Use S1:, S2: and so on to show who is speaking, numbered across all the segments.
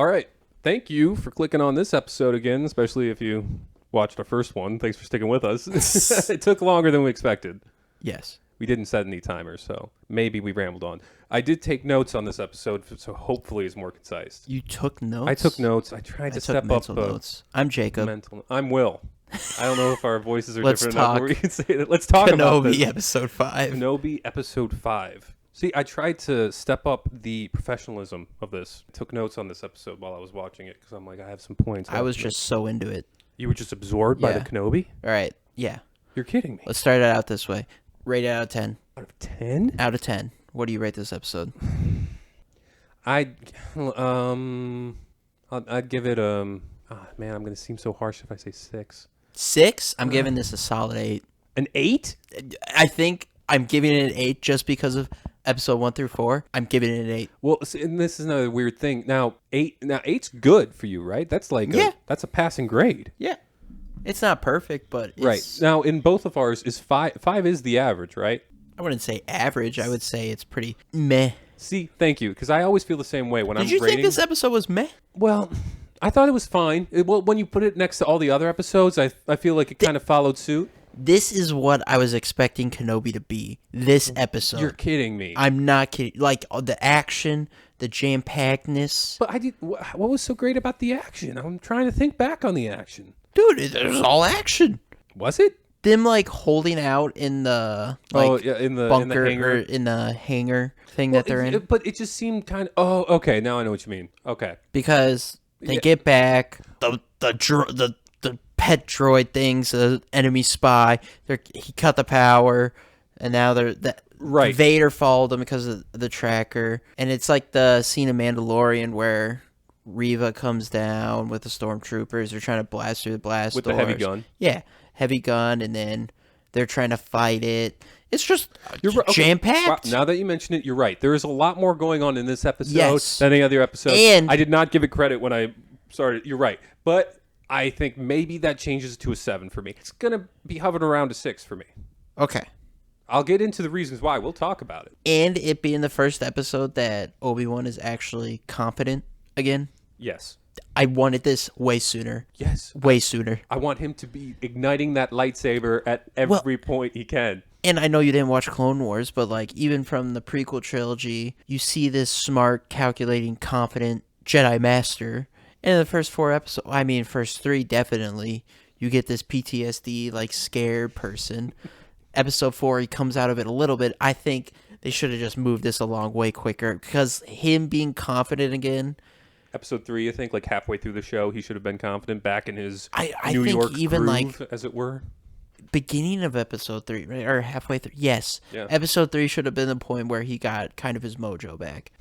S1: All right. Thank you for clicking on this episode again, especially if you watched our first one. Thanks for sticking with us. It took longer than we expected.
S2: Yes.
S1: We didn't set any timers, so maybe we rambled on. I did take notes on this episode, so hopefully it's more concise.
S2: You took notes?
S1: I took notes. I tried to step up.
S2: Notes. I'm Jacob.
S1: I'm Will. I don't know if our voices are
S2: Let's
S1: different
S2: talk.
S1: enough where we can say that. Let's talk about this.
S2: Kenobi episode 5.
S1: Kenobi episode 5. See, I tried to step up the professionalism of this. I took notes on this episode while I was watching it because I'm like, I have some points.
S2: I was just so into it.
S1: You were just absorbed by the Kenobi?
S2: All right. Yeah.
S1: You're kidding me.
S2: Let's start it out this way. Rate it out of 10.
S1: Out of 10?
S2: Out of 10. What do you rate this episode?
S1: I'd give it man, I'm going to seem so harsh if I say 6.
S2: 6? I'm giving this a solid 8.
S1: An 8?
S2: I think I'm giving it an 8 just because of episode 1 through 4. I'm giving it an 8.
S1: Well, and this is another weird thing. Now 8's good for you, right? That's like that's a passing grade.
S2: Yeah. It's not perfect, but it's...
S1: Right. Now, in both of ours, is 5 is the average, right?
S2: I wouldn't say average. I would say it's pretty meh.
S1: See, thank you, because I always feel the same way when I'm rating.
S2: Did you think this episode was meh?
S1: Well, I thought it was fine. Well, when you put it next to all the other episodes, I feel like it kind of followed suit.
S2: This is what I was expecting Kenobi to be. This episode.
S1: You're kidding me.
S2: I'm not kidding. Like, the action, the jam-packedness.
S1: But what was so great about the action? I'm trying to think back on the action.
S2: Dude, there's all action.
S1: Was it?
S2: Them, like, holding out in the, like,
S1: in the
S2: bunker
S1: hangar.
S2: or in the hangar thing that they're in.
S1: But it just seemed kind of... Oh, okay. Now I know what you mean. Okay.
S2: Because they get back, the pet droid things, the enemy spy, he cut the power, and now
S1: right.
S2: Vader followed them because of the tracker. And it's like the scene of Mandalorian where Reva comes down with the stormtroopers. They're trying to blast through the blast
S1: with
S2: doors.
S1: the heavy gun.
S2: Yeah, heavy gun, and then they're trying to fight it. It's just
S1: Wow.
S2: jam-packed.
S1: Now that you mention it, you're right. There is a lot more going on in this episode
S2: than
S1: any other episode.
S2: And
S1: I did not give it credit when I started. You're right. But I think maybe that changes to a 7 for me. It's going to be hovering around a 6 for me.
S2: Okay.
S1: I'll get into the reasons why. We'll talk about it.
S2: And it being the first episode that Obi-Wan is actually competent again.
S1: Yes.
S2: I wanted this way sooner.
S1: Yes.
S2: Way sooner.
S1: I want him to be igniting that lightsaber at every point he can.
S2: And I know you didn't watch Clone Wars, but like even from the prequel trilogy, you see this smart, calculating, confident Jedi Master. And in the first 4 episodes, first 3 definitely, you get this PTSD, like scared person. Episode 4, he comes out of it a little bit. I think they should have just moved this along way quicker because him being confident again.
S1: Episode 3, I think, like halfway through the show, he should have been confident back in his
S2: New
S1: York
S2: even
S1: groove, as it were.
S2: Beginning of episode 3, right? Or halfway through. Yes.
S1: Yeah.
S2: Episode 3 should have been the point where he got kind of his mojo back.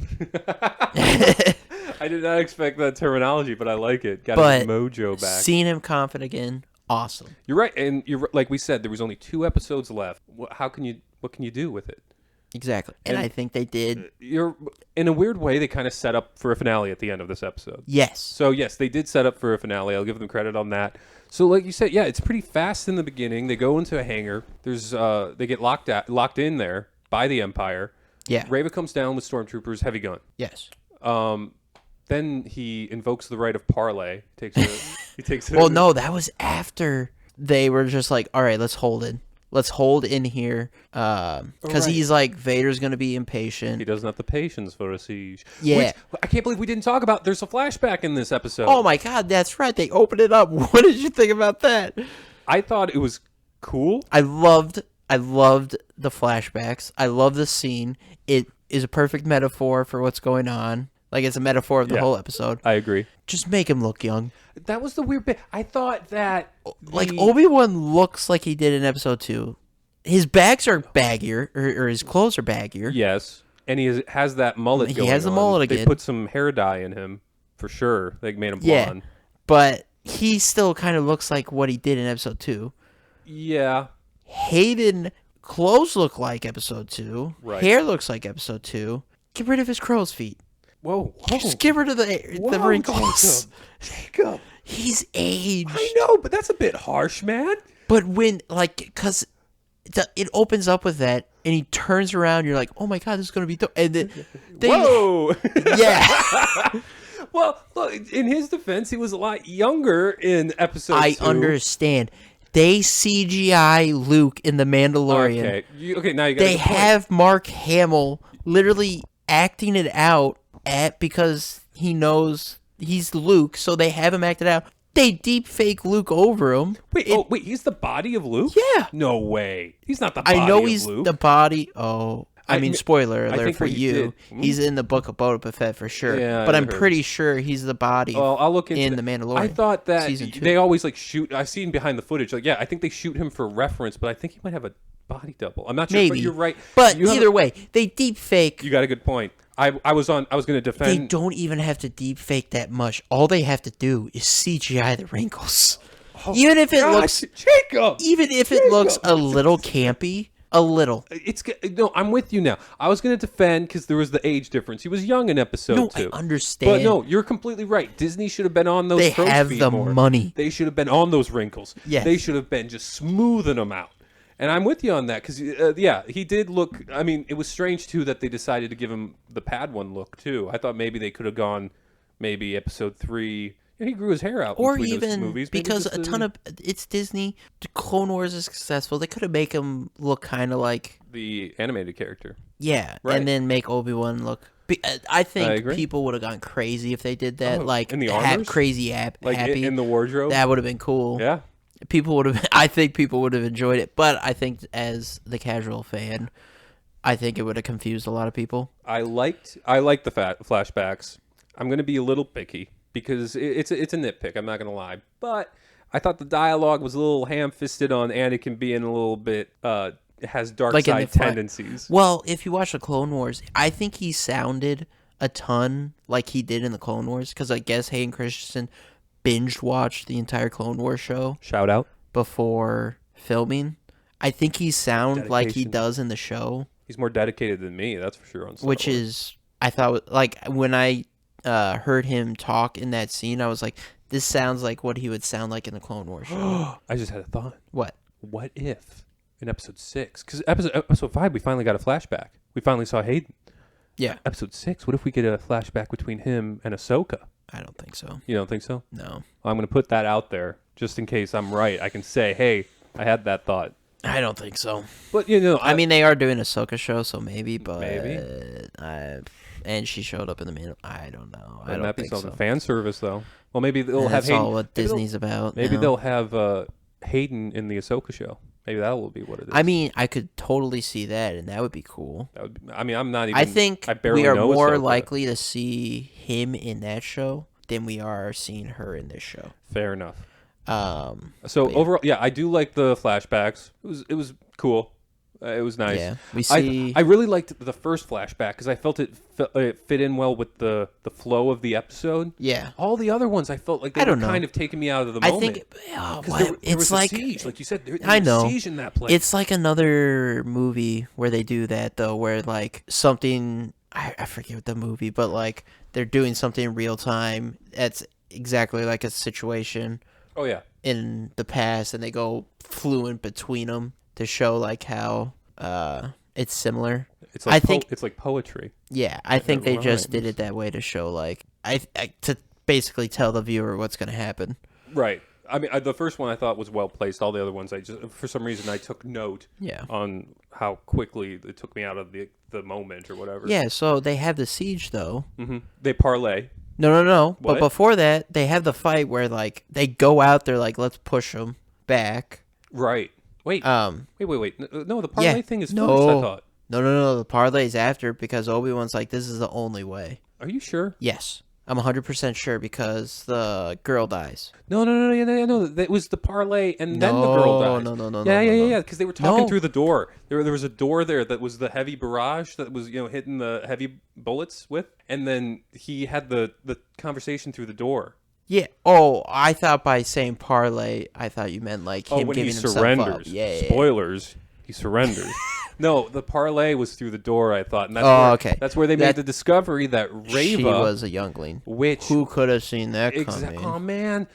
S1: I did not expect that terminology, but I like it. Got his mojo back.
S2: Seeing him confident again, awesome.
S1: You're right, and like we said, there was only 2 episodes left. What can you do with it?
S2: Exactly, and I think they did.
S1: In a weird way, they kind of set up for a finale at the end of this episode.
S2: Yes.
S1: So yes, they did set up for a finale. I'll give them credit on that. So like you said, yeah, it's pretty fast in the beginning. They go into a hangar. There's they get locked in there by the Empire.
S2: Yeah.
S1: Reva comes down with stormtroopers, heavy gun.
S2: Yes.
S1: Then he invokes the right of Parlay. He takes.
S2: Well, no, that was after they were just like, all right, let's hold it. Let's hold in here. Because he's like, Vader's going to be impatient.
S1: He doesn't have the patience for a siege.
S2: Yeah.
S1: Which, I can't believe we didn't talk about. There's a flashback in this episode.
S2: Oh my God, that's right. They opened it up. What did you think about that?
S1: I thought it was cool.
S2: I loved the flashbacks. I love the scene. It is a perfect metaphor for what's going on. Like, it's a metaphor of the whole episode.
S1: I agree.
S2: Just make him look young.
S1: That was the weird bit. I thought that...
S2: Like, Obi-Wan looks like he did in episode 2. His bags are baggier, or his clothes are baggier.
S1: Yes. And he has that mullet going on.
S2: He has the mullet again.
S1: They put some hair dye in him, for sure. They made him blonde.
S2: Yeah, but he still kind of looks like what he did in episode 2.
S1: Yeah.
S2: Hayden clothes look like episode 2.
S1: Right.
S2: Hair looks like episode 2. Get rid of his crow's feet.
S1: Whoa.
S2: Just get rid of the wrinkles.
S1: Jacob.
S2: He's aged.
S1: I know, but that's a bit harsh, man.
S2: But when, like, because it opens up with that, and he turns around, you're like, oh my God, this is going to be dope. And then
S1: Whoa.
S2: Yeah.
S1: Well, look, in his defense, he was a lot younger in episode 2.
S2: I understand. They CGI Luke in The Mandalorian.
S1: Okay, now you got
S2: They have Mark Hamill literally acting it out because he knows he's Luke, so they have him act it out. They deep fake Luke over him.
S1: Wait, he's the body of Luke?
S2: Yeah.
S1: No way. He's not the body of Luke.
S2: I know he's the body. Oh, I mean, spoiler alert for you.
S1: Did,
S2: he's in the Book of Boba Fett for sure.
S1: Yeah,
S2: but I'm pretty sure he's the body
S1: I'll look into
S2: in The Mandalorian.
S1: I thought that
S2: Season 2.
S1: they always like shoot. I've seen behind the footage. Like, yeah, I think they shoot him for reference, but I think he might have a body double. I'm not sure,
S2: Maybe.
S1: but you're right.
S2: But either way, they deep fake.
S1: You got a good point. I was going to defend.
S2: They don't even have to deep fake that much. All they have to do is CGI the wrinkles.
S1: Oh,
S2: even if it looks
S1: Jacob.
S2: Even if it looks a little campy, a little.
S1: No, I'm with you now. I was going to defend because there was the age difference. He was young in episode 2.
S2: I understand.
S1: But no, you're completely right. Disney should have been on those.
S2: They
S1: crow's
S2: have
S1: feet
S2: the
S1: more.
S2: money.
S1: They should have been on those wrinkles.
S2: Yes.
S1: They should have been just smoothing them out. And I'm with you on that because, he did look. I mean, it was strange too that they decided to give him the Padawan look too. I thought maybe they could have gone, maybe episode 3. He grew his hair out,
S2: or
S1: between
S2: even
S1: those movies. Maybe
S2: because
S1: just
S2: a ton of it's Disney. The Clone Wars is successful. They could have make him look kind of like
S1: the animated character.
S2: Yeah,
S1: Right.
S2: and then make Obi-Wan look. I think
S1: agree.
S2: people would have gone crazy if they did that. Like
S1: in the armors?
S2: crazy
S1: Like
S2: happy
S1: in the wardrobe.
S2: That would have been cool.
S1: Yeah.
S2: People would have. I think people would have enjoyed it, but I think as the casual fan, I think it would have confused a lot of people.
S1: I liked the flashbacks. I'm going to be a little picky because it's a nitpick. I'm not going to lie, but I thought the dialogue was a little ham-fisted on Anakin being a little bit has dark side tendencies.
S2: Well, if you watch the Clone Wars, I think he sounded a ton like he did in the Clone Wars because I guess Hayden Christensen binge watched the entire Clone Wars show.
S1: Shout out.
S2: Before filming. I think he sounds like he
S1: Dedication.
S2: does in the show.
S1: He's more dedicated than me, that's for sure. On Star
S2: Which
S1: Wars.
S2: is, I thought, like, when I heard him talk in that scene, I was like, this sounds like what he would sound like in the Clone Wars show.
S1: I just had a thought.
S2: What?
S1: What if in episode 6, because episode 5, we finally got a flashback. We finally saw Hayden.
S2: Yeah.
S1: Episode 6, what if we get a flashback between him and Ahsoka?
S2: I don't think so.
S1: You don't think so?
S2: No.
S1: I'm going to put that out there just in case I'm right. I can say, hey, I had that thought.
S2: I don't think so.
S1: But,
S2: I mean, they are doing a Ahsoka show, so maybe, but...
S1: Maybe.
S2: And she showed up in the middle. I don't know. I
S1: that
S2: don't
S1: might be
S2: think
S1: something.
S2: so.
S1: Fan service, though. Well, maybe they'll have
S2: That's
S1: Hayden.
S2: all what Disney's about.
S1: Maybe
S2: now.
S1: they'll have Hayden in the Ahsoka show. Maybe that will be what it is.
S2: I mean, I could totally see that, and that would be cool.
S1: That would be, I mean, I'm not even.
S2: I think
S1: I barely
S2: we are
S1: know
S2: more
S1: Ahsoka.
S2: likely to see him in that show than we are seeing her in this show.
S1: Fair enough.
S2: So
S1: Overall, yeah, I do like the flashbacks. It was cool. It was nice.
S2: Yeah, we see.
S1: I really liked the first flashback because I felt it fit in well with the flow of the episode.
S2: Yeah.
S1: All the other ones, I felt like they were kind of taking me out of the
S2: I
S1: moment.
S2: think
S1: there
S2: it's
S1: was
S2: like
S1: a siege, like you said. There
S2: I
S1: was
S2: know
S1: a siege in that place.
S2: It's like another movie where they do that though, where like something I forget what the movie, but like they're doing something in real time. That's exactly like a situation.
S1: Oh yeah.
S2: In the past, and they go fluent between them to show like how it's similar.
S1: It's like
S2: I think
S1: it's like poetry.
S2: Yeah, I think they just did
S1: rhymes.
S2: it that way to show like I to basically tell the viewer what's going to happen.
S1: Right. I mean, the first one I thought was well placed. All the other ones, I just for some reason I took note.
S2: Yeah.
S1: On how quickly it took me out of the moment or whatever.
S2: Yeah. So they have the siege though.
S1: Mm-hmm. They parlay.
S2: No.
S1: What?
S2: But before that, they have the fight where like they go out there like let's push them back.
S1: Right. Wait. Wait. No, the parlay thing is
S2: no.
S1: first. I thought.
S2: No. The parlay's after because Obi-Wan's like this is the only way.
S1: Are you sure?
S2: Yes. I'm 100% sure because the girl dies.
S1: No. It was the parlay and then the girl dies.
S2: No.
S1: Yeah. Because they were talking through the door. There was a door there that was the heavy barrage that was hitting the heavy bullets with, and then he had the conversation through the door.
S2: Yeah. Oh, I thought by saying parlay, I thought you meant like him
S1: when
S2: giving
S1: he
S2: himself
S1: surrenders.
S2: up. Yeah.
S1: Spoilers. He surrenders. No, the parlay was through the door, I thought. And that's
S2: okay.
S1: That's where they made the discovery that Reva...
S2: She was a youngling.
S1: Who
S2: could have seen that coming?
S1: Oh, man.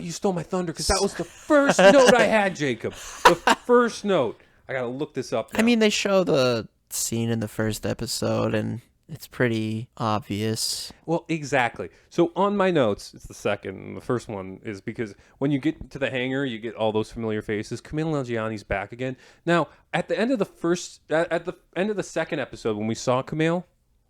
S1: You stole my thunder because that was the first note I had, Jacob. The first note. I got to look this up now.
S2: I mean, they show the scene in the first episode, and It's pretty obvious.
S1: Well, exactly. So on my notes, it's the second. And the first one is because when you get to the hangar, you get all those familiar faces. Kumail Nanjiani's back again. Now, at the end of the second episode, when we saw Kumail,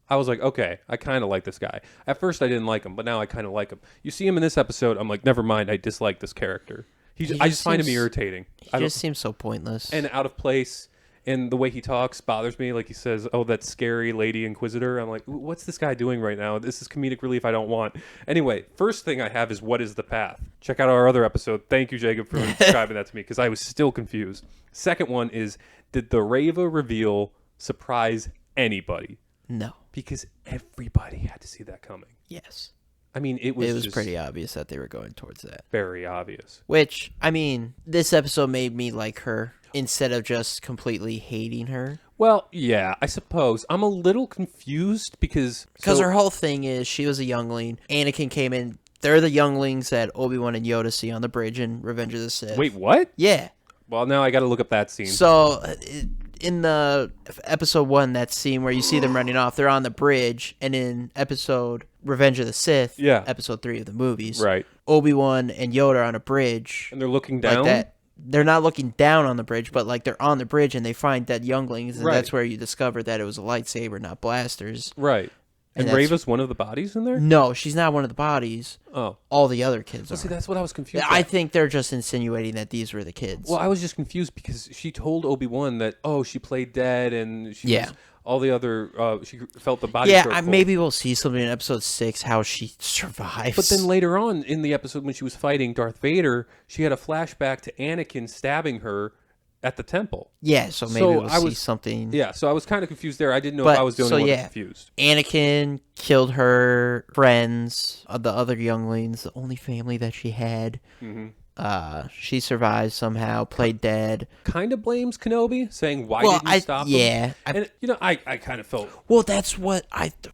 S1: I was like, okay, I kind of like this guy. At first, I didn't like him, but now I kind of like him. You see him in this episode, I'm like, never mind, I dislike this character. I just find him irritating.
S2: He just seems so pointless
S1: and out of place. And the way he talks bothers me. Like he says, "Oh, that scary lady Inquisitor." I'm like, "What's this guy doing right now? This is comedic relief I don't want." Anyway, first thing I have is what is the path? Check out our other episode. Thank you, Jacob, for describing that to me because I was still confused. Second one is, did the Reva reveal surprise anybody?
S2: No,
S1: because everybody had to see that coming.
S2: Yes.
S1: I mean, it was
S2: just pretty obvious that they were going towards that.
S1: Very obvious.
S2: Which, I mean, this episode made me like her instead of just completely hating her.
S1: Well, yeah, I suppose. I'm a little confused because
S2: her whole thing is she was a youngling. Anakin came in. They're the younglings that Obi-Wan and Yoda see on the bridge in Revenge of the Sith.
S1: Wait, what?
S2: Yeah.
S1: Well, now I got to look up that scene.
S2: So, in the episode 1, that scene where you see them running off, they're on the bridge, and in episode Revenge of the Sith, episode 3 of the movies,
S1: right,
S2: Obi-Wan and Yoda are on a bridge,
S1: and they're looking down.
S2: Like that. They're not looking down on the bridge, but like they're on the bridge, and they find dead younglings, and that's where you discover that it was a lightsaber, not blasters.
S1: Right. And Reva's one of the bodies in there?
S2: No, she's not one of the bodies.
S1: Oh.
S2: All the other kids are.
S1: See, that's what I was confused
S2: I think they're just insinuating that these were the kids.
S1: Well, I was just confused because she told Obi-Wan that, she played dead and she was all the other, she felt the body.
S2: Yeah, maybe we'll see something in episode 6, how she survives.
S1: But then later on in the episode when she was fighting Darth Vader, she had a flashback to Anakin stabbing her at the temple.
S2: Yeah, so maybe we'll see something.
S1: Yeah, so I was kind of confused there. I didn't know if I was the only one confused.
S2: Anakin killed her friends, the other younglings, the only family that she had. Mm-hmm. She survived somehow, played dead.
S1: Kind of blames Kenobi, saying, why didn't you stop him?
S2: Yeah.
S1: And, I kind of felt...
S2: Well, that's what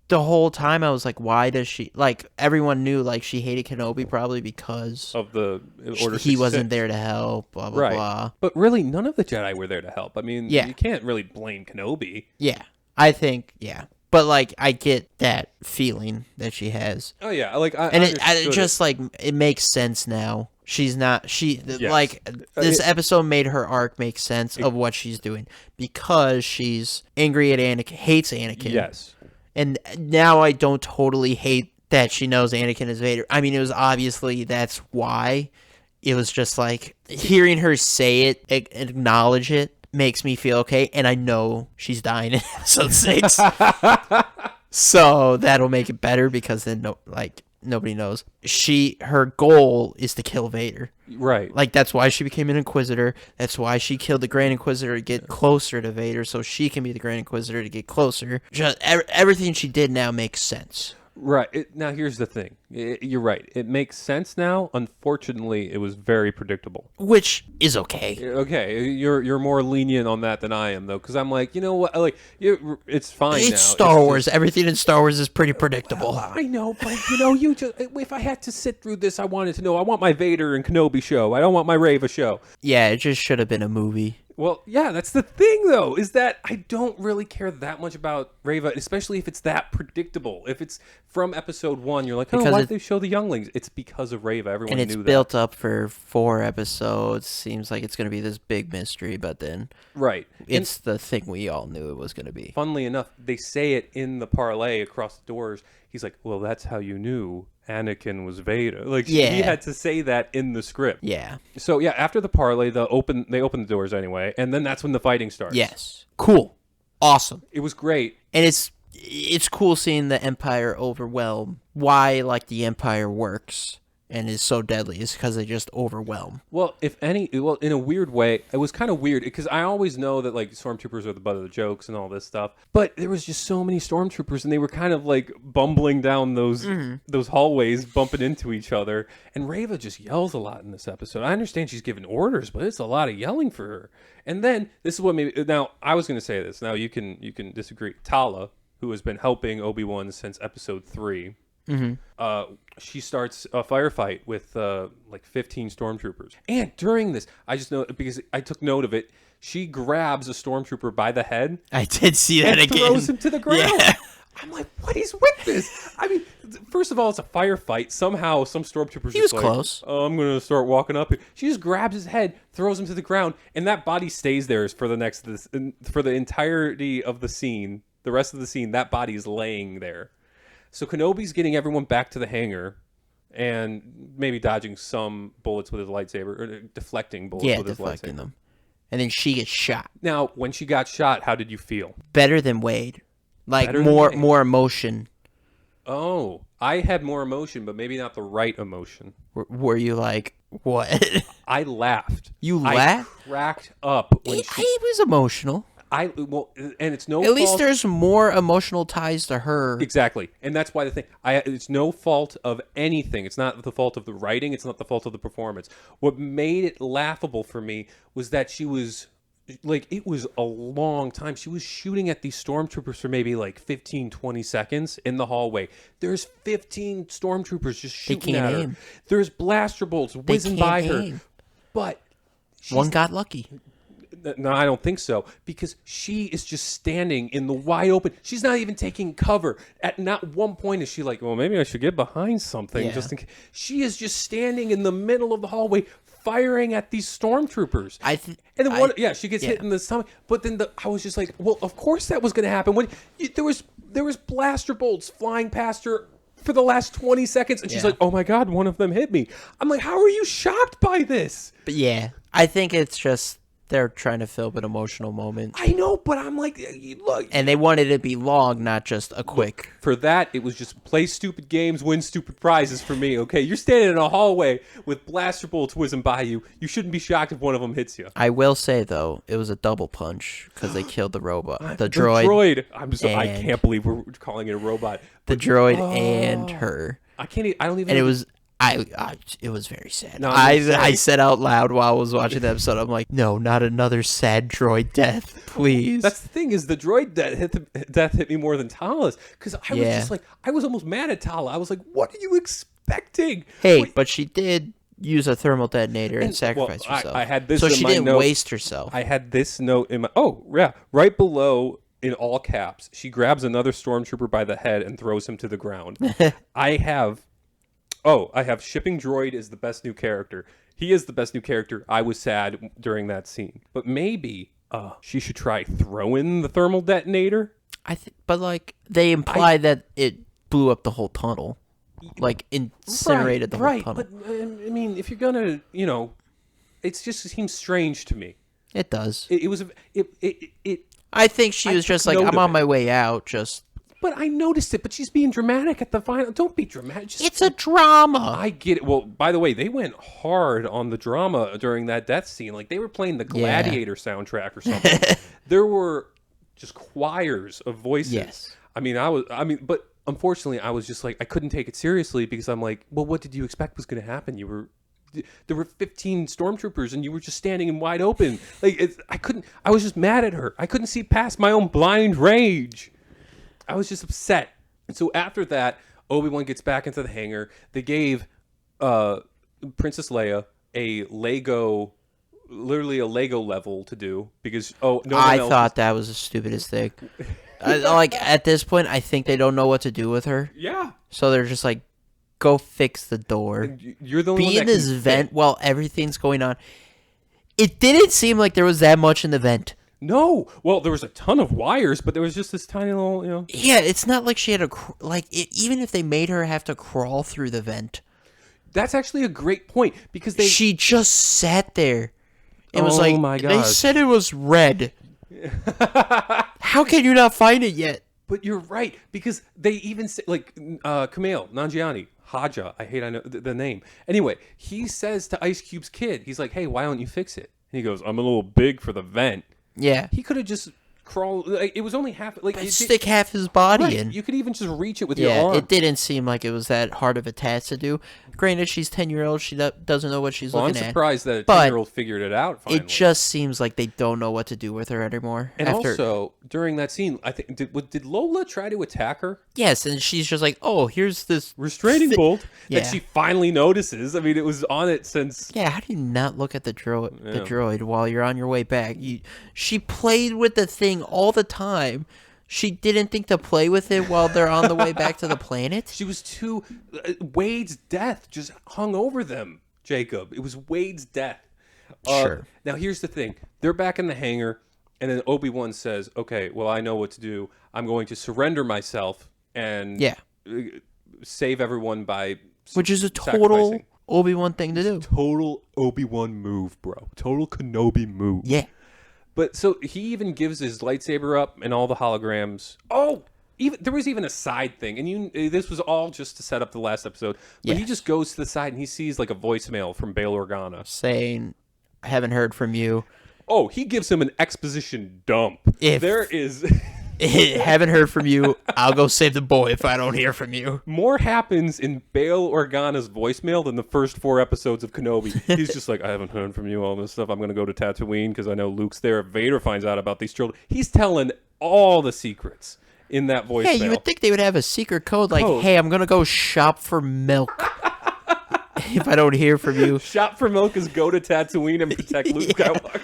S2: the whole time I was like, why does she... Like, everyone knew, like, she hated Kenobi probably because...
S1: Of the Order 66.
S2: He wasn't there to help, blah, blah, blah.
S1: But really, none of the Jedi were there to help. I mean, you can't really blame Kenobi.
S2: Yeah. I think, But, like, I get that feeling that she has.
S1: Oh, yeah.
S2: It just, like, it makes sense now. She's not, this episode made her arc make sense of what she's doing because she's angry at Anakin, hates Anakin.
S1: Yes.
S2: And now I don't totally hate that she knows Anakin is Vader. I mean, it was obviously that's why. It was just like hearing her say it, acknowledge it, makes me feel okay. And I know she's dying in episode 6. So that'll make it better because then, nobody knows. Her goal is to kill Vader.
S1: Right.
S2: Like, that's why she became an Inquisitor. That's why she killed the Grand Inquisitor to get closer to Vader, so she can be the Grand Inquisitor to get closer. Just everything she did now makes sense.
S1: Right. Now, here's the thing. You're right. It makes sense now. Unfortunately, it was very predictable.
S2: Which is okay.
S1: Okay. You're more lenient on that than I am, though, because I'm like, you know what? Like, it's fine now.
S2: It's Star Wars. Everything in Star Wars is pretty predictable.
S1: Well, I know, but, you just... If I had to sit through this, I wanted to know. I want my Vader and Kenobi show. I don't want my Reva show.
S2: Yeah, it just should have been a movie.
S1: Well, yeah, that's the thing, though, is that I don't really care that much about Reva, especially if it's that predictable. If it's from episode 1, you're like, why did they show the younglings? It's because of Reva. Everyone knew that.
S2: And it's built up for 4 episodes. Seems like it's going to be this big mystery, but then...
S1: Right.
S2: It's the thing we all knew it was going to be.
S1: Funnily enough, they say it in the parlay across the doors. He's like, well, that's how you knew Anakin was Vader. Like, he had to say that in the script.
S2: Yeah.
S1: So, yeah, after the parlay, they open the doors anyway, and then that's when the fighting starts.
S2: Yes. Cool. Awesome.
S1: It was great.
S2: And it's cool seeing the Empire overwhelm. Why, the Empire works and is so deadly is because they just overwhelm.
S1: Well, in a weird way, it was kind of weird because I always know that stormtroopers are the butt of the jokes and all this stuff, but there was just so many stormtroopers and they were kind of bumbling down those hallways, bumping into each other. And Reva just yells a lot in this episode. I understand she's giving orders, but it's a lot of yelling for her. And then this is what made now I was going to say this. Now you can disagree. Tala, who has been helping Obi-Wan since episode 3. Mm-hmm. She starts a firefight with 15 stormtroopers, and during this, I just know because I took note of it. She grabs a stormtrooper by the head.
S2: I did see that
S1: and
S2: again.
S1: Throws him to the ground. Yeah. I'm like, what is with this? I mean, first of all, it's a firefight. Somehow, some stormtroopers
S2: He was
S1: like,
S2: close.
S1: oh, I'm going to start walking up here. She just grabs his head, throws him to the ground, and that body stays there for the entirety of the scene. The rest of the scene, that body is laying there. So Kenobi's getting everyone back to the hangar and maybe dodging some bullets with his lightsaber, or deflecting bullets with his lightsaber.
S2: Yeah, deflecting them. And then she gets shot.
S1: Now, when she got shot, how did you feel?
S2: Better than Wade. Like,
S1: Better than Wade.
S2: more emotion.
S1: Oh, I had more emotion, but maybe not the right emotion.
S2: Were you like, what?
S1: I laughed.
S2: You laughed?
S1: I cracked up when
S2: It was emotional.
S1: and it's no
S2: At
S1: fault.
S2: least there's more emotional ties to her.
S1: Exactly. And that's why it's no fault of anything. It's not the fault of the writing. It's not the fault of the performance. What made it laughable for me was that she was, like, it was a long time. She was shooting at these stormtroopers for maybe like 15, 20 seconds in the hallway. There's 15 stormtroopers just shooting at her. There's blaster bolts whizzing by her. But
S2: one got lucky.
S1: No, I don't think so, because she is just standing in the wide open. She's not even taking cover. At not one point is she like, well, maybe I should get behind something.
S2: Yeah.
S1: Just in case. She is just standing in the middle of the hallway firing at these stormtroopers. And then she gets hit in the stomach. But then I was just like, well, of course that was going to happen. There was blaster bolts flying past her for the last 20 seconds, and she's like, oh my God, one of them hit me. I'm like, how are you shocked by this?
S2: But yeah, I think it's just they're trying to fill an emotional moment.
S1: I know, but I'm like, look.
S2: And they wanted it to be long, not just a quick.
S1: For that, it was just play stupid games, win stupid prizes for me, okay? You're standing in a hallway with blaster bullets whizzing by you. You shouldn't be shocked if one of them hits you.
S2: I will say, though, it was a double punch because they killed the robot. The
S1: droid. I can't believe we're calling it a robot.
S2: The droid and her.
S1: I don't even.
S2: And it was... it was very sad.
S1: No,
S2: I said out loud while I was watching the episode, I'm like, no, not another sad droid death, please.
S1: That's the thing, is the droid death hit me more than Tala's, because I was just like, I was almost mad at Tala. I was like, what are you expecting?
S2: Hey, but she did use a thermal detonator and sacrifice herself.
S1: I had this
S2: so
S1: in
S2: she
S1: my
S2: didn't
S1: note.
S2: waste herself.
S1: I had this note in my... Oh, yeah. Right below, in all caps, she grabs another stormtrooper by the head and throws him to the ground. I have shipping droid is the best new character. He is the best new character. I was sad during that scene. But maybe she should try throwing the thermal detonator.
S2: But like they imply that it blew up the whole tunnel. Like incinerated the whole tunnel.
S1: But I mean, if you're gonna, it just seems strange to me.
S2: It does.
S1: I
S2: think she was just like, I'm on my way out,
S1: But I noticed it, but she's being dramatic at the final. Don't be dramatic.
S2: It's a drama.
S1: I get it. Well, by the way, they went hard on the drama during that death scene. Like, they were playing the Gladiator soundtrack or something. There were just choirs of voices.
S2: Yes.
S1: But unfortunately, I was just like, I couldn't take it seriously because I'm like, well, what did you expect was going to happen? There were 15 stormtroopers and you were just standing in wide open. Like, I was just mad at her. I couldn't see past my own blind rage. I was just upset. And so after that, Obi-Wan gets back into the hangar. They gave Princess Leia literally a Lego level to do because
S2: I thought that was the stupidest thing. Like at this point, I think they don't know what to do with her.
S1: Yeah.
S2: So they're just like, go fix the door.
S1: You're the only one that
S2: in this vent while everything's going on. It didn't seem like there was that much in the vent.
S1: No. Well, there was a ton of wires, but there was just this tiny little,
S2: Yeah, it's not like she had even if they made her have to crawl through the vent.
S1: That's actually a great point because
S2: she just sat there. It was like,
S1: my God.
S2: They said it was red. How can you not find it yet?
S1: But you're right, because they even say, like, Kumail Nanjiani, Haja, I know the name. Anyway, he says to Ice Cube's kid, he's like, hey, why don't you fix it? And he goes, I'm a little big for the vent.
S2: Yeah.
S1: He could have just crawled, like, it was only half, like...
S2: Stick half his body in.
S1: You could even just reach it with your arm.
S2: Yeah, it didn't seem like it was that hard of a task to do. Granted, she's 10-year-old. She doesn't know what she's looking at.
S1: I'm surprised that a 10-year-old figured it out finally.
S2: It just seems like they don't know what to do with her anymore.
S1: And also, during that scene, I think, did Lola try to attack her?
S2: Yes, and she's just like, oh, here's this...
S1: restraining bolt that she finally notices. I mean, it was on it since...
S2: Yeah, how do you not look at the droid while you're on your way back? She played with the thing all the time. She didn't think to play with it while they're on the way back to the planet?
S1: She was too... Wade's death just hung over them, Jacob. It was Wade's death.
S2: Sure.
S1: Now, here's the thing. They're back in the hangar, and then Obi-Wan says, okay, well, I know what to do. I'm going to surrender myself and save everyone by
S2: Which is a total Obi-Wan thing to do.
S1: Total Obi-Wan move, bro. Total Kenobi move.
S2: Yeah.
S1: But so he even gives his lightsaber up and all the holograms. Oh, there was even a side thing, and this was all just to set up the last episode. But he just goes to the side and he sees like a voicemail from Bail Organa
S2: saying, "I haven't heard from you."
S1: Oh, he gives him an exposition dump. There is.
S2: Haven't heard from you. I'll go save the boy if I don't hear from you.
S1: More happens in Bail Organa's voicemail than the first 4 episodes of Kenobi. He's just like, I haven't heard from you, all this stuff. I'm going to go to Tatooine because I know Luke's there. If Vader finds out about these children. He's telling all the secrets in that voicemail.
S2: Yeah, you would think they would have a secret code like, hey, I'm going to go shop for milk. If I don't hear from you.
S1: Shop for milk is go to Tatooine and protect Luke Skywalker.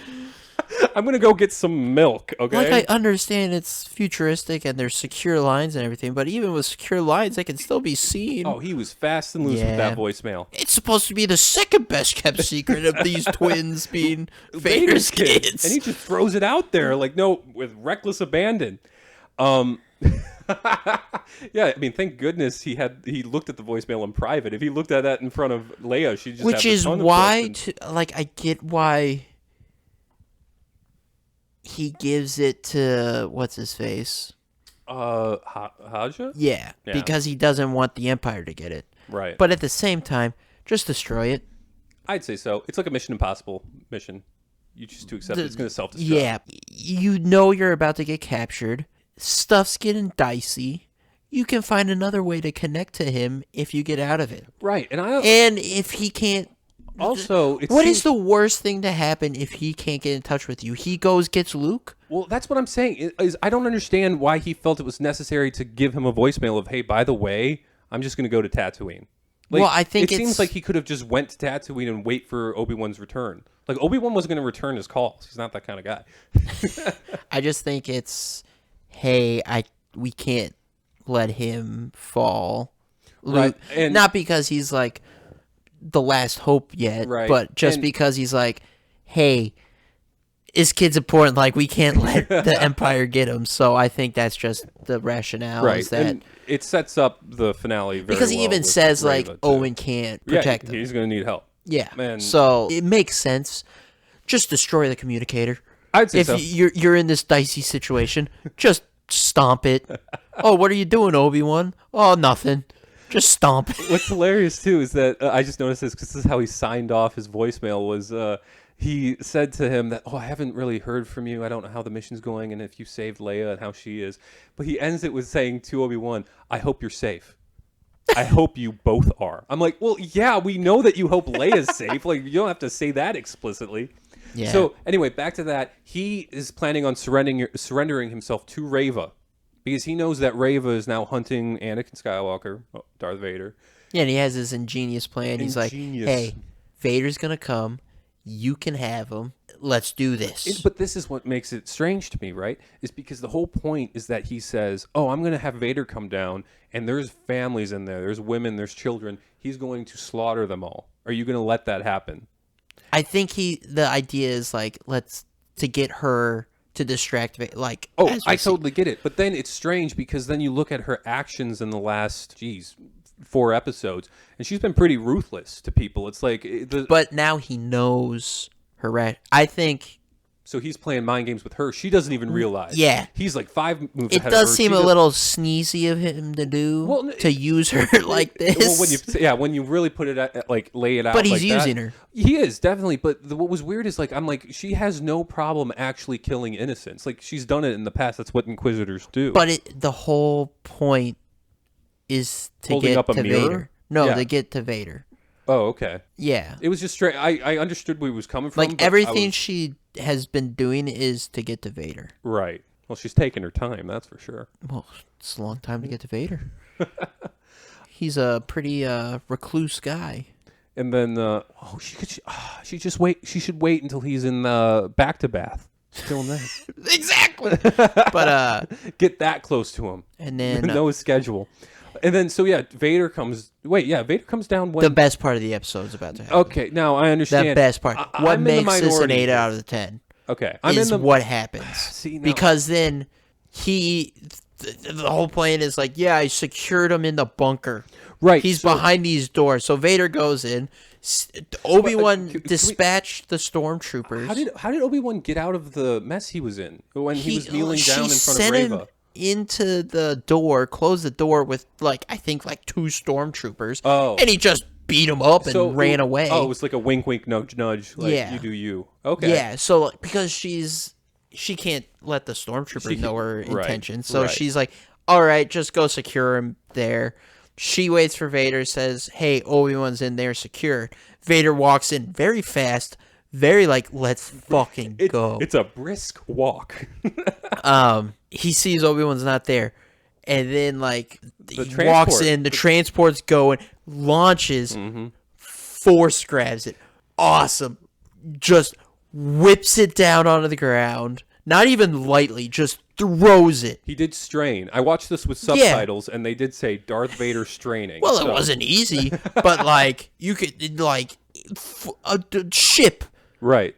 S1: I'm going to go get some milk, okay?
S2: Like, I understand it's futuristic and there's secure lines and everything, but even with secure lines, they can still be seen.
S1: Oh, he was fast and loose with that voicemail.
S2: It's supposed to be the second best kept secret of these twins being Vader's kids.
S1: And he just throws it out there, like, no, with reckless abandon. Yeah, I mean, thank goodness he looked at the voicemail in private. If he looked at that in front of Leia, she'd just
S2: Which
S1: have a
S2: is
S1: ton of
S2: why,
S1: questions.
S2: I get why he gives it to, what's his face?
S1: Haja?
S2: Yeah, because he doesn't want the Empire to get it.
S1: Right.
S2: But at the same time, just destroy it.
S1: I'd say so. It's like a Mission Impossible mission. You choose to accept it. It's going to self-destruct.
S2: Yeah. You know you're about to get captured. Stuff's getting dicey. You can find another way to connect to him if you get out of it.
S1: Right.
S2: And if he can't...
S1: Also,
S2: what is the worst thing to happen if he can't get in touch with you? He gets Luke?
S1: Well, that's what I'm saying. I don't understand why he felt it was necessary to give him a voicemail of, hey, by the way, I'm just going to go to Tatooine. Like,
S2: well, I think
S1: it seems like he could have just went to Tatooine and wait for Obi-Wan's return. Like, Obi-Wan wasn't going to return his calls. He's not that kind of guy.
S2: I just think it's, hey, we can't let him fall.
S1: Right.
S2: And not because he's like the last hope yet, but just because he's like, hey, this kid's important. Like, we can't let the Empire get him. So I think that's just the rationale.
S1: Right.
S2: Is that
S1: and it sets up the finale very
S2: because he
S1: well
S2: even
S1: with
S2: says,
S1: Reva,
S2: like, Owen can't protect him.
S1: He's going to need help.
S2: Yeah.
S1: Man.
S2: So it makes sense. Just destroy the communicator.
S1: I'd say
S2: if
S1: so.
S2: you're in this dicey situation, just stomp it. Oh, what are you doing, Obi-Wan? Oh, nothing. Just stomp it.
S1: What's hilarious, too, is that I just noticed this because this is how he signed off his voicemail was he said to him that, I haven't really heard from you. I don't know how the mission's going and if you saved Leia and how she is. But he ends it with saying to Obi-Wan, I hope you're safe. I hope you both are. I'm like, well, yeah, we know that you hope Leia's safe. Like, you don't have to say that explicitly.
S2: Yeah.
S1: So, anyway, back to that. He is planning on surrendering himself to Reva because he knows that Reva is now hunting Anakin Skywalker, Darth Vader.
S2: Yeah, and he has this ingenious plan. He's like, hey, Vader's going to come. You can have him. Let's do this.
S1: But this is what makes it strange to me, right? Is because the whole point is that he says, I'm going to have Vader come down, and there's families in there. There's women, there's children. He's going to slaughter them all. Are you going to let that happen?
S2: I think the idea is, like, to get her to distract, like...
S1: I totally get it. But then it's strange because then you look at her actions in the last, 4 episodes, and she's been pretty ruthless to people. It's like...
S2: But now he knows her... I think...
S1: So he's playing mind games with her. She doesn't even realize.
S2: Yeah.
S1: He's like 5 moves ahead
S2: of her. It does seem a little sneezy of him to do, to use her like this.
S1: Well, when you really put it at, like, lay it out.
S2: But he's
S1: like
S2: using
S1: that,
S2: her.
S1: He is, definitely. But what was weird is, like, I'm like, she has no problem actually killing innocents. Like, she's done it in the past. That's what Inquisitors do.
S2: But the whole point is to
S1: Holding
S2: get
S1: up a
S2: to
S1: mirror?
S2: Vader. No, to get to Vader.
S1: Oh, okay.
S2: Yeah.
S1: It was just straight. I understood where he was coming from.
S2: Like, everything she has been doing is to get to Vader.
S1: Right. Well, she's taking her time, that's for sure.
S2: Well, it's a long time to get to Vader. He's a pretty recluse guy.
S1: And then, she should wait until he's in back to Bath. Kill him then.
S2: Exactly. But
S1: get that close to him.
S2: and then
S1: know his schedule. And then Vader comes. Vader comes down when
S2: the best part of the episode is about to happen.
S1: Okay, now I understand.
S2: The best part. What makes this an 8 out of 10?
S1: Okay,
S2: is what happens.
S1: See,
S2: because then the whole plan is like, yeah, I secured him in the bunker.
S1: Right.
S2: He's behind these doors. So Vader goes in. Obi-Wan dispatched the stormtroopers.
S1: How did Obi-Wan get out of the mess he was in when he was kneeling down in front of Reva?
S2: Him into the door, closed the door with I think 2 stormtroopers.
S1: Oh.
S2: And he just beat him up and ran away.
S1: Oh, it was like a wink, wink, nudge, nudge. You do you. Okay.
S2: Yeah. So because she can't let the stormtrooper know her intentions. So she's like, all right, just go secure him there. She waits for Vader, says, hey, Obi-Wan's in there secured. Vader walks in very fast, very let's fucking go.
S1: It's a brisk walk.
S2: He sees Obi-Wan's not there. And then, he walks in, the transport's going, launches, Force grabs it. Awesome. Just whips it down onto the ground. Not even lightly, just throws it.
S1: He did strain. I watched this with subtitles, and they did say Darth Vader straining.
S2: Well, it wasn't easy, but you could a ship,
S1: right?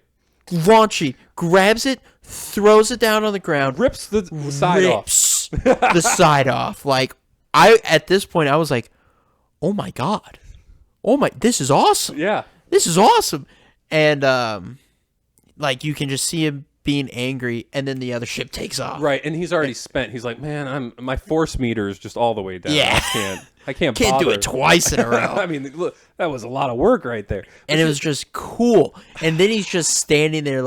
S2: Launching, grabs it, throws it down on the ground,
S1: rips the side off.
S2: The side off. At this point, I was like, oh my god, this is awesome.
S1: Yeah,
S2: this is awesome, and you can just see him being angry, and then the other ship takes off.
S1: Right, and he's already spent. He's like, man, my force meter is just all the way down.
S2: Yeah,
S1: I can't
S2: do it twice in a row.
S1: I mean, look, that was a lot of work right there.
S2: And it was just cool. And then he's just standing there,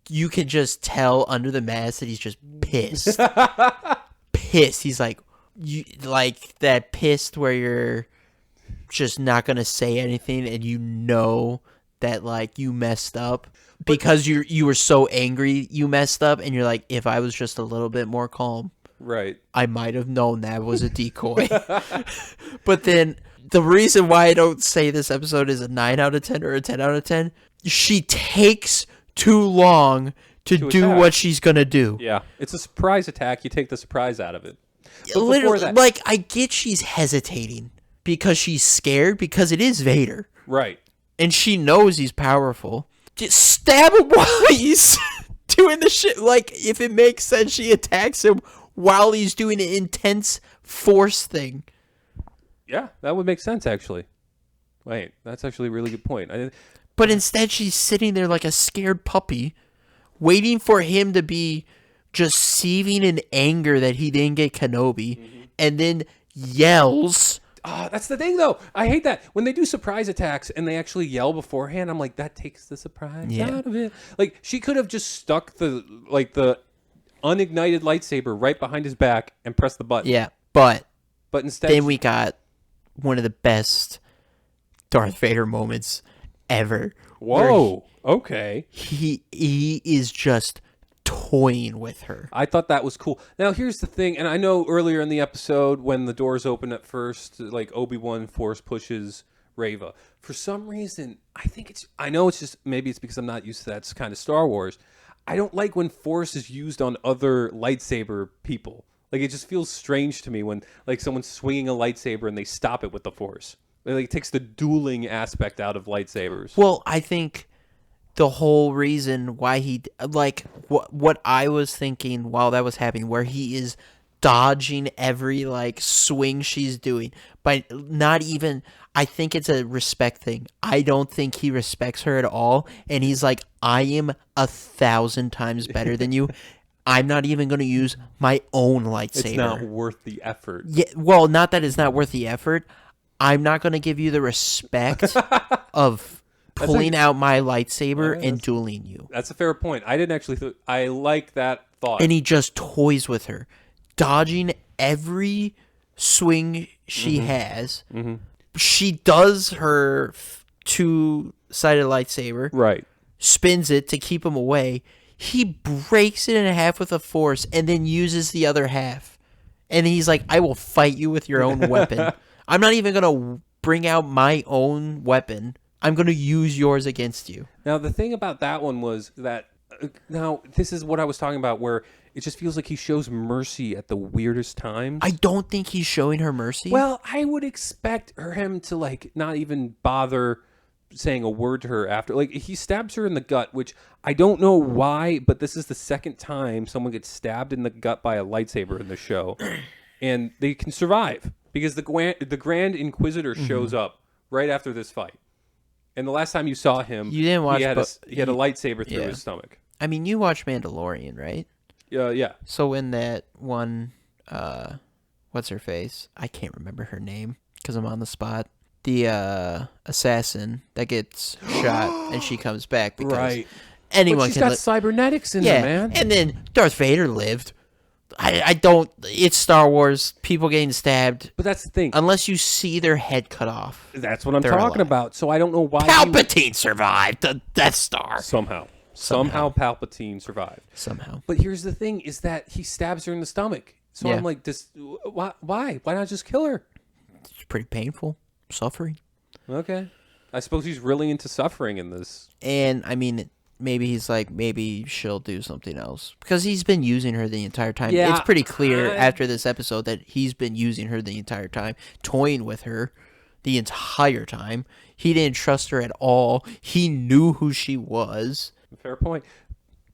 S2: you can just tell under the mask that he's just pissed. Pissed. He's that pissed where you're just not gonna say anything, and you know that you messed up. Because you were so angry you messed up, and you're like, if I was just a little bit more calm,
S1: right,
S2: I might have known that was a decoy. But then the reason why I don't say this episode is a 9 out of 10 or a 10 out of 10, she takes too long to do attack. What she's gonna do.
S1: Yeah, it's a surprise attack. You take the surprise out of it.
S2: Literally, I get she's hesitating because she's scared, because it is Vader,
S1: right,
S2: and she knows he's powerful. Just stab him while he's doing the shit. If it makes sense, she attacks him while he's doing an intense force thing.
S1: Yeah, that would make sense, actually. Wait, that's actually a really good point.
S2: But instead, she's sitting there like a scared puppy, waiting for him to be just seething in anger that he didn't get Kenobi, and then yells.
S1: That's the thing, though. I hate that. When they do surprise attacks and they actually yell beforehand, I'm like, that takes the surprise out of it. She could have just stuck the unignited lightsaber right behind his back and pressed the button.
S2: Yeah, but
S1: instead...
S2: Then we got one of the best Darth Vader moments ever.
S1: Whoa, okay.
S2: He is just toying with her.
S1: I thought that was cool. Now, here's the thing, and I know earlier in the episode when the doors open at first, ObiWan Force pushes Reva. For some reason, I know it's just, maybe it's because I'm not used to that kind of Star Wars. I don't like when Force is used on other lightsaber people. It just feels strange to me when, someone's swinging a lightsaber and they stop it with the Force. It takes the dueling aspect out of lightsabers.
S2: Well, I think the whole reason why he what I was thinking while that was happening, where he is dodging every swing she's doing, but not even, I think it's a respect thing. I don't think he respects her at all, and he's like, I am 1,000 times better than you. I'm not even going to use my own lightsaber.
S1: It's not worth the effort.
S2: Yeah, well, not that it's not worth the effort. I'm not going to give you the respect of pulling out my lightsaber and dueling you.
S1: That's a fair point. I didn't actually I like that thought.
S2: And he just toys with her, dodging every swing she has. Mm-hmm. She does her two-sided lightsaber.
S1: Right.
S2: Spins it to keep him away. He breaks it in half with a Force and then uses the other half. And he's like, I will fight you with your own weapon. I'm not even going to bring out my own weapon. I'm going to use yours against you.
S1: Now, the thing about that one was that Now, this is what I was talking about, where it just feels like he shows mercy at the weirdest times.
S2: I don't think he's showing her mercy.
S1: Well, I would expect him to, like, not even bother saying a word to her after. Like, he stabs her in the gut, which I don't know why, but this is the second time someone gets stabbed in the gut by a lightsaber in the show. And they can survive because the Grand Inquisitor shows up right after this fight. And the last time you saw him,
S2: you didn't watch,
S1: he had a lightsaber through his stomach.
S2: I mean, you watch Mandalorian, right?
S1: Yeah.
S2: So when that one, what's her face? I can't remember her name because I'm on the spot. The assassin that gets shot and she comes back because anyone
S1: she's
S2: can.
S1: Got cybernetics in her, man.
S2: And then Darth Vader lived. I don't. It's Star Wars. People getting stabbed.
S1: But that's the thing.
S2: Unless you see their head cut off.
S1: That's what I'm talking about. So I don't know why
S2: Palpatine survived the Death Star.
S1: Somehow Palpatine survived.
S2: Somehow.
S1: But here's the thing: is that he stabs her in the stomach. So I'm like, why? Why not just kill her?
S2: It's pretty painful. Suffering.
S1: Okay. I suppose he's really into suffering in this.
S2: And I mean, maybe he's like, maybe she'll do something else because he's been using her the entire time.
S1: Yeah,
S2: it's pretty clear after this episode that he's been using her the entire time, toying with her the entire time. He didn't trust her at all. He knew who she was.
S1: Fair point.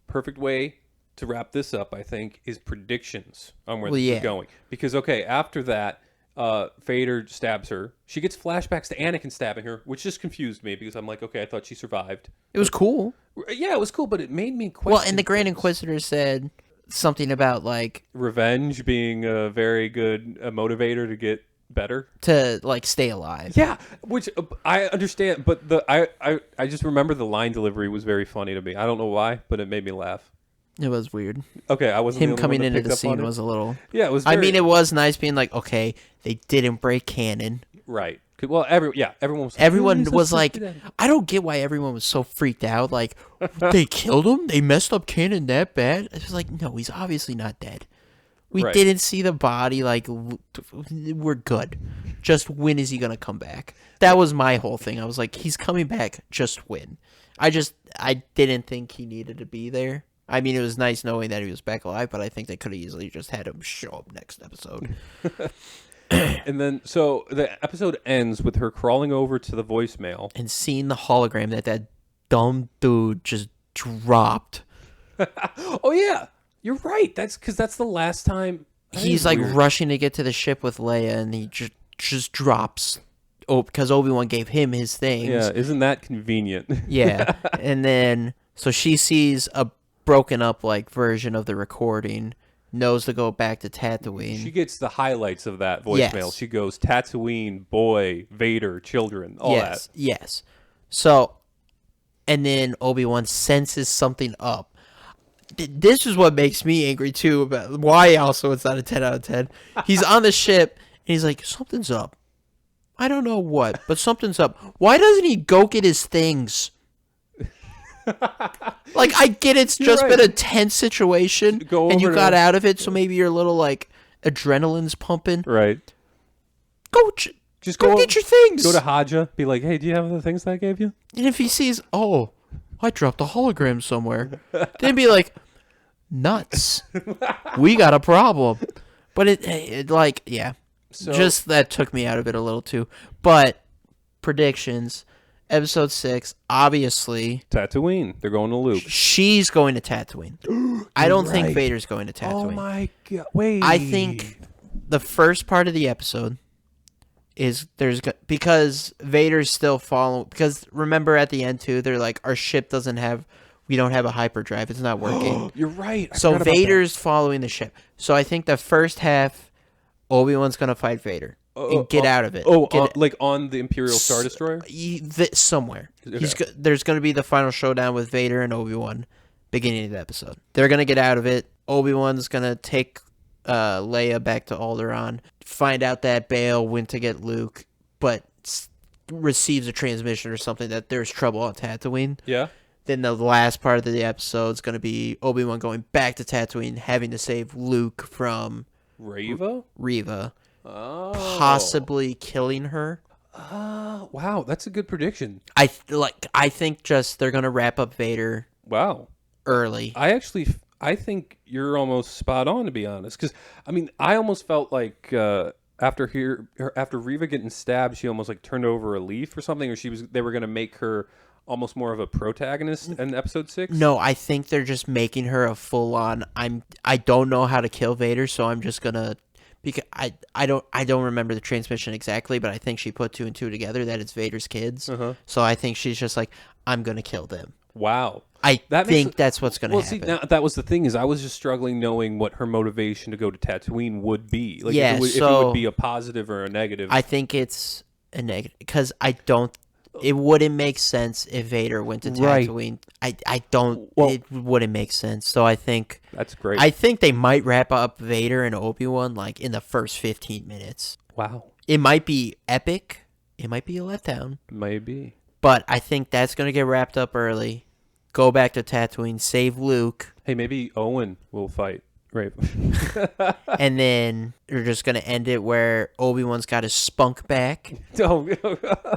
S1: Perfect way to wrap this up, I think, is predictions on where this is going. Because, okay, after that, Vader stabs her. She gets flashbacks to Anakin stabbing her, which just confused me because I'm like, okay, I thought she survived.
S2: It was cool.
S1: Yeah, it was cool, but it made me question.
S2: Well, and the Grand Inquisitor said something about, like,
S1: revenge being a very good motivator to get better,
S2: to like stay alive.
S1: Yeah, which I understand, but I just remember the line delivery was very funny to me. I don't know why, but it made me laugh.
S2: It was weird.
S1: Okay, I wasn't
S2: him coming into the scene was a little.
S1: Yeah, it was.
S2: I mean, it was nice being like, okay, they didn't break canon.
S1: Right. Well, everyone
S2: was like, I don't get why everyone was so freaked out. Like, they killed him? They messed up canon that bad? It was like, no, he's obviously not dead. We didn't see the body. Like, we're good. Just when is he going to come back? That was my whole thing. I was like, he's coming back. Just when. I didn't think he needed to be there. I mean, it was nice knowing that he was back alive, but I think they could have easily just had him show up next episode.
S1: And then, so the episode ends with her crawling over to the voicemail.
S2: And seeing the hologram that dumb dude just dropped.
S1: Oh, yeah. You're right. That's because that's the last time.
S2: He's like rushing to get to the ship with Leia, and he just drops. Oh, because Obi-Wan gave him his things.
S1: Yeah, isn't that convenient?
S2: Yeah. And then, so she sees a broken up like version of the recording, knows to go back to Tatooine.
S1: She gets the highlights of that voicemail. Yes. She goes, Tatooine, boy, Vader, children, all that.
S2: Yes. So, and then Obi-Wan senses something up. This is what makes me angry too about why also it's not a 10 out of 10. He's on the ship and he's like, something's up. I don't know what, but something's up. Why doesn't he go get his things? Like, I get it's just been a tense situation and you got out of it, so maybe you're a little like adrenaline's pumping.
S1: Right.
S2: Go get your things.
S1: Go to Haja, be like, hey, do you have the things that I gave you?
S2: And if he sees, oh, I dropped a hologram somewhere, then be like, nuts. We got a problem. But it like, yeah. So, just that took me out of it a little too. But predictions, episode 6, obviously
S1: Tatooine. They're going to Luke.
S2: She's going to Tatooine. I don't think Vader's going to Tatooine.
S1: Oh my god. Wait.
S2: I think the first part of the episode is because Vader's still following, because remember at the end too, they're like, our ship we don't have a hyperdrive. It's not working.
S1: You're right.
S2: So Vader's following the ship. So I think the first half, Obi-Wan's going to fight Vader and get out of it.
S1: Like on the Imperial Star Destroyer?
S2: Somewhere.
S1: Okay.
S2: There's going to be the final showdown with Vader and Obi-Wan beginning of the episode. They're going to get out of it. Obi-Wan's going to take Leia back to Alderaan, find out that Bail went to get Luke, but receives a transmission or something that there's trouble on Tatooine.
S1: Yeah.
S2: Then the last part of the episode is going to be Obi-Wan going back to Tatooine, having to save Luke from Reva. Possibly killing her.
S1: Wow, that's a good prediction.
S2: I think just they're going to wrap up Vader.
S1: Wow.
S2: early.
S1: I think you're almost spot on, to be honest. Because I mean, I almost felt like after Reva getting stabbed, she almost like turned over a leaf or something, or they were gonna make her almost more of a protagonist in episode 6.
S2: No, I think they're just making her a full on. I don't know how to kill Vader, so I'm just gonna. Because I don't remember the transmission exactly, but I think she put 2 and 2 together that it's Vader's kids.
S1: Uh-huh.
S2: So I think she's just like, I'm gonna kill them.
S1: Wow.
S2: I think that's what's gonna happen.
S1: See, now that was the thing, is I was just struggling knowing what her motivation to go to Tatooine would be. Like,
S2: Yeah,
S1: if it would be a positive or a negative.
S2: I think it's a negative because it wouldn't make sense if Vader went to Tatooine. Right. It wouldn't make sense. So I think
S1: that's great.
S2: I think they might wrap up Vader and Obi-Wan like in the first 15 minutes.
S1: Wow.
S2: It might be epic. It might be a letdown.
S1: Maybe.
S2: But I think that's going to get wrapped up early. Go back to Tatooine, save Luke.
S1: Hey, maybe Owen will fight. Right.
S2: And then you're just going to end it where Obi-Wan's got his spunk back.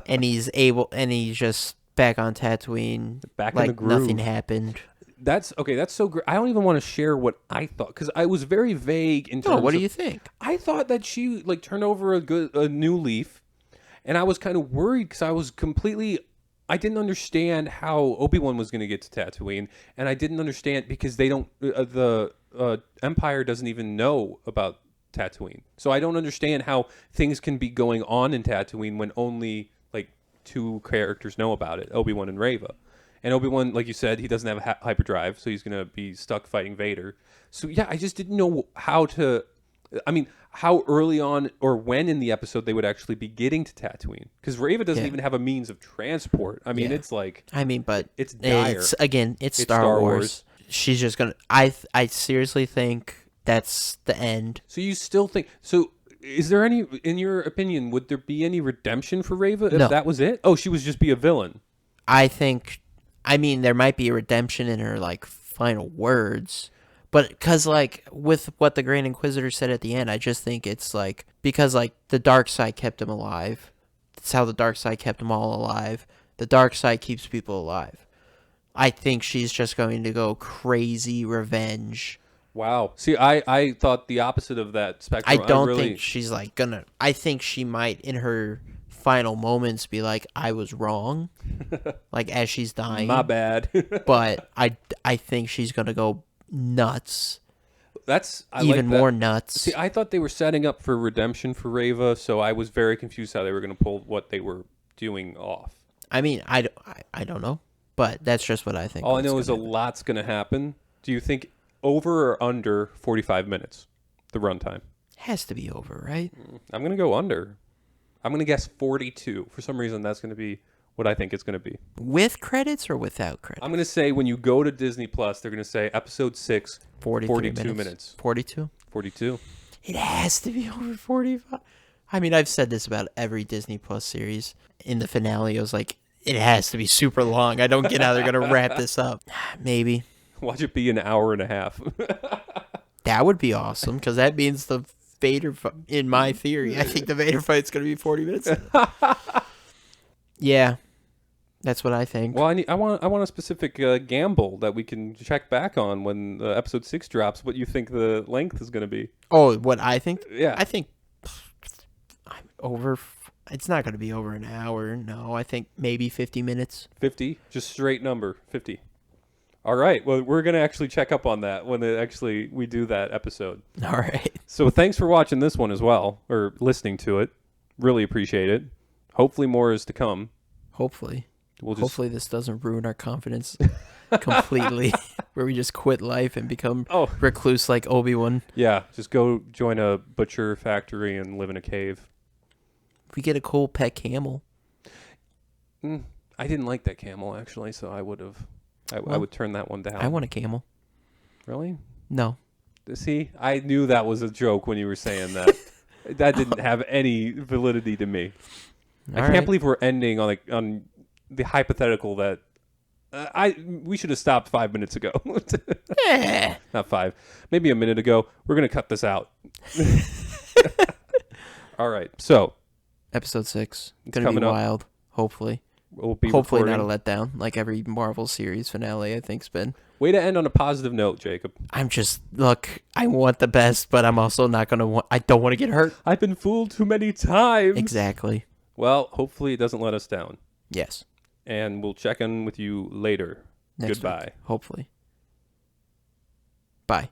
S2: and he's just back on Tatooine.
S1: Back
S2: like
S1: in the groove.
S2: Nothing happened.
S1: That's so great. I don't even want to share what I thought, because I was very vague in terms
S2: of... what do you think?
S1: I thought that she like turned over a new leaf, and I was kind of worried because I didn't understand how Obi-Wan was going to get to Tatooine, and I didn't understand because they don't the Empire doesn't even know about Tatooine. So I don't understand how things can be going on in Tatooine when only like 2 characters know about it, Obi-Wan and Reva. And Obi-Wan, like you said, he doesn't have hyperdrive, so he's going to be stuck fighting Vader. So yeah, I just didn't know how early on or when in the episode they would actually be getting to Tatooine. Because Reva doesn't even have a means of transport. I mean, it's like...
S2: but
S1: it's dire.
S2: It's Star Wars. She's just going to... I seriously think that's the end.
S1: So you still think... So is there any... In your opinion, would there be any redemption for Reva if that was it? Oh, she would just be a villain.
S2: I think... I mean, there might be a redemption in her, like, final words... But because, like, with what the Grand Inquisitor said at the end, I just think it's, like, because, like, the dark side kept him alive. That's how the dark side kept them all alive. The dark side keeps people alive. I think she's just going to go crazy revenge.
S1: Wow. See, I thought the opposite of that spectrum.
S2: I don't think she's, like, gonna... I think she might, in her final moments, be like, I was wrong. Like, as she's dying.
S1: My bad.
S2: But I think she's gonna go... nuts.
S1: That's
S2: even more nuts.
S1: See, I thought they were setting up for redemption for Reva, so I was very confused how they were going to pull what they were doing off.
S2: I mean, I don't know, but that's just what I think.
S1: All I know is a lot's going to happen. Do you think over or under 45 minutes, the runtime?
S2: Has to be over, right?
S1: I'm going to go under. I'm going to guess 42. For some reason, that's going to be what I think it's going to be.
S2: With credits or without credits?
S1: I'm going to say when you go to Disney Plus, they're going to say episode 6, 42 minutes.
S2: 42?
S1: 42.
S2: It has to be over 45. I mean, I've said this about every Disney Plus series. In the finale, I was like, it has to be super long. I don't get how they're going to wrap this up. Maybe.
S1: Watch it be an hour and a half.
S2: That would be awesome, because that means the Vader fight, in my theory, I think the Vader fight's going to be 40 minutes. Yeah, that's what I think.
S1: Well, I want a specific gamble that we can check back on when episode 6 drops. What you think the length is going to be?
S2: Oh, what I think?
S1: Yeah,
S2: I think I'm over. It's not going to be over an hour. No, I think maybe 50 minutes.
S1: 50, just straight number 50. All right. Well, we're going to actually check up on that when we do that episode.
S2: All right.
S1: So thanks for watching this one as well, or listening to it. Really appreciate it. Hopefully more is to come.
S2: Hopefully. Hopefully this doesn't ruin our confidence completely, where we just quit life and become recluse like Obi-Wan.
S1: Yeah, just go join a butcher factory and live in a cave.
S2: We get a cool pet camel.
S1: I didn't like that camel, actually, so I would turn that one down.
S2: I want a camel.
S1: Really?
S2: No.
S1: See, I knew that was a joke when you were saying that. That didn't have any validity to me. I can't believe we're ending on the hypothetical that we should have stopped 5 minutes ago. Not 5, maybe a minute ago. We're gonna cut this out. All right, so
S2: episode 6 gonna be wild. Hopefully,
S1: We'll be
S2: hopefully
S1: recording.
S2: not a letdown like every Marvel series finale I think's been.
S1: Way to end on a positive note, Jacob.
S2: I'm just, look, I want the best, but I'm also not going to want, I don't want to get hurt.
S1: I've been fooled too many times.
S2: Exactly.
S1: Well, hopefully it doesn't let us down.
S2: Yes.
S1: And we'll check in with you later.
S2: Next
S1: Goodbye.
S2: week, hopefully. Bye.